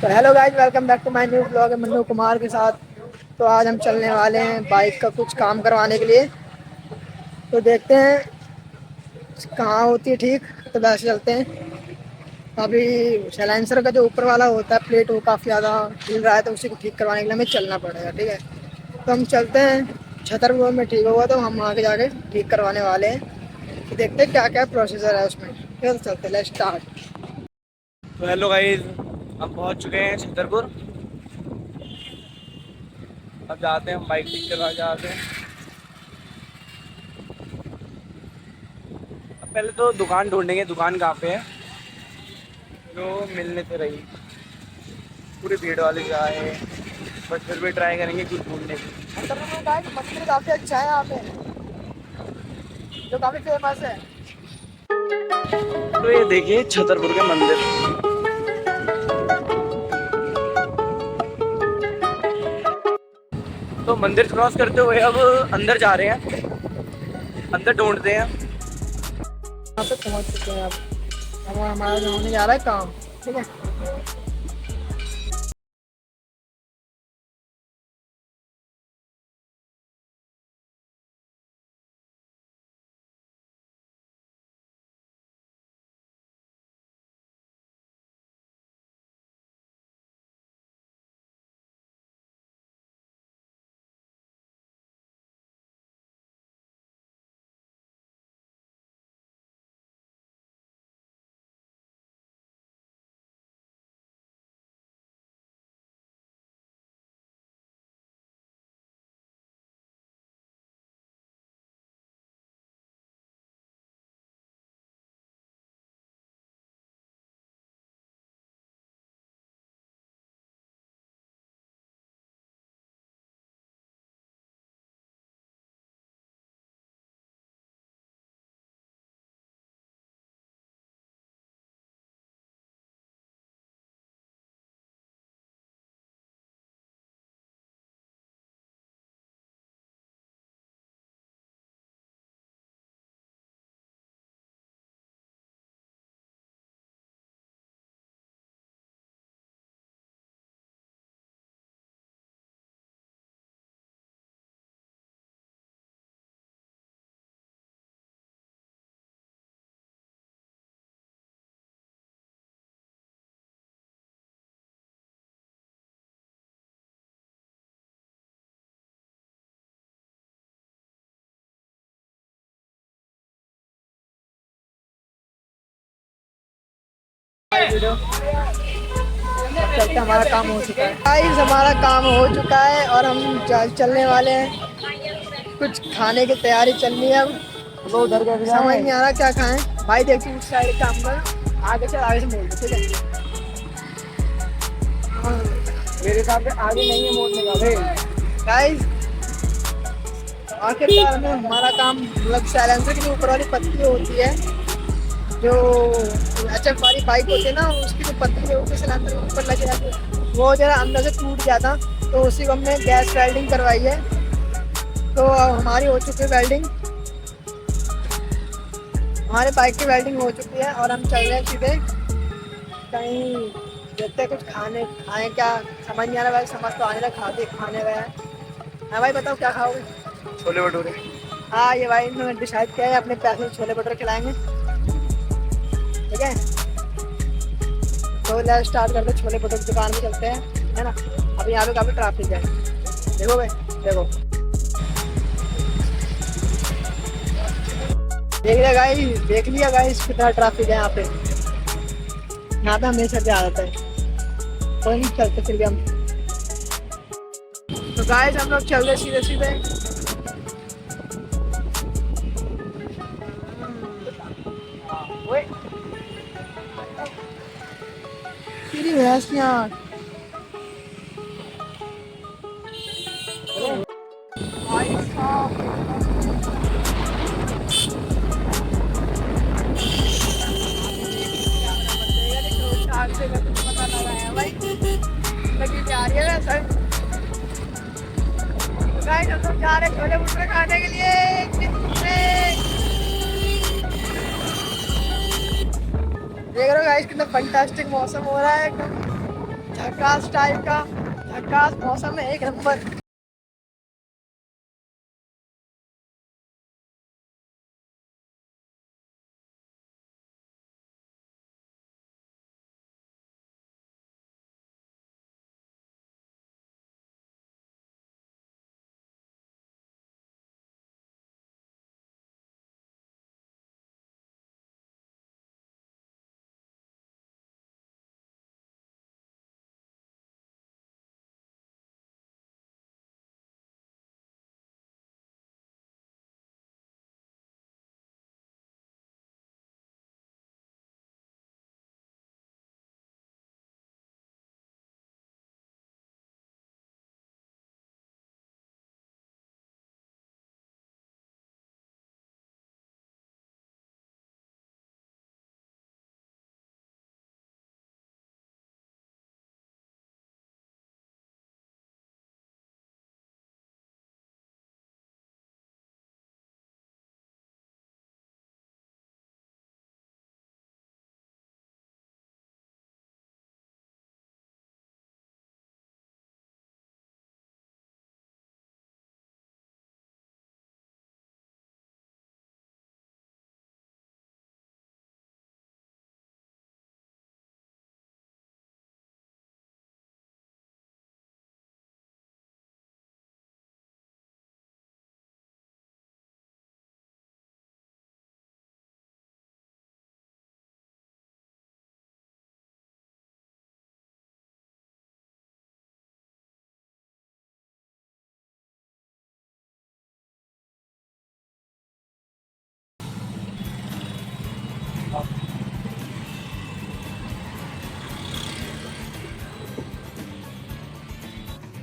तो hello guys, welcome back to my new blog Mannu Kumar के साथ। तो आज हम चलने वाले हैं बाइक का कुछ काम करवाने के लिए। तो देखते हैं कहाँ होती है ठीक, तो वैसे चलते हैं। अभी साइलेंसर का जो ऊपर वाला होता है प्लेट, वो काफ़ी ज़्यादा हिल रहा है, तो उसी को ठीक करवाने के लिए हमें चलना पड़ेगा। ठीक है, तो हम चलते हैं छतरपुर में। ठीक होगा तो हम वहाँ के जाके ठीक करवाने वाले हैं। तो देखते हैं क्या क्या प्रोसीजर है उसमें। फिर चलते हैं, लेट्स स्टार्ट। तो हेलो गाइस, हम पहुंच चुके हैं छतरपुर। अब जाते हैं, हम बाइक ठीक करवा जाते हैं। अब पहले तो दुकान ढूंढेंगे, दुकान कहाँ पे है जो मिलने से रही। पूरी भीड़ वाली जगह है, बट फिर भी ट्राई करेंगे कुछ ढूंढने की। छतरपुर में गाइज मंदिर काफ़ी अच्छा है यहाँ पे, जो काफ़ी फेमस है। तो ये देखिए छतरपुर के मंदिर। तो मंदिर क्रॉस करते हुए अब अंदर जा रहे हैं, अंदर ढूंढते हैं। यहाँ पे पहुँच चुके हैं अब हमारा जो होने जा रहा है काम। ठीक है, वीडियो चलते, हमारा काम हो चुका है गाइस, हमारा काम हो चुका है और हम चलने वाले हैं। कुछ खाने की तैयारी चल रही है। अब वो उधर का समझ नहीं आ रहा क्या खाएं। भाई देखिए उस साइड काम कर, आगे से आगे से मोड़ दो। ठीक है, मेरे हिसाब से आगे नहीं है मोड़ने का भाई। गाइस आखिरकार में हमारा काम, मतलब साइलेंसर की जो ऊपर वाली पत्ती होती है, जो एचएफ वाली बाइक होती है ना, उसकी जो पत्ती है ऊपर सिलेंडर के ऊपर लगी रहती है, वो जरा अंदर से टूट जाता। तो उसी को हमने गैस वेल्डिंग करवाई है। तो हमारी हो चुकी है वेल्डिंग, हमारे बाइक की वेल्डिंग हो चुकी है और हम चल रहे हैं सीधे कहीं। देखते हैं कुछ खाने खाएं क्या, समझ नहीं आ रहा भाई। समझ तो आने लगा, खाने गए हैं। हाँ भाई बताओ क्या खाओगे? छोले भटूरे। हाँ ये भाई इन्होंने डिसाइड किया है, अपने पैसे से छोले भटूरे खिलाएंगे। ठीक है, तो ले स्टार्ट करते, छोले भटूरे की दुकान में चलते हैं, है ना। अभी यहाँ पे काफ़ी ट्रैफिक है, देखो भाई देखो। देख लिया गाइस, देख लिया गाइस कितना ट्रैफिक है यहाँ पे। यहाँ पे हमेशा से आता है। कोई नहीं, चलते फिर भी हम। तो गाइस हम लोग चल रहे सीधे सीधे। ओए तेरी भैंस यहाँ। भाई साहब आग से कुछ पता लगा है भाई, लगी जा रही है सर। गाइस हम लोग जा रहे हैं छोले भटूरे खाने के लिए। देख रहे हो गाइस कितना फंटास्टिक मौसम हो रहा है एकदम। झकास टाइप का, झकास मौसम है, एक नंबर।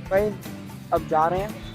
भाई अब जा रहे हैं,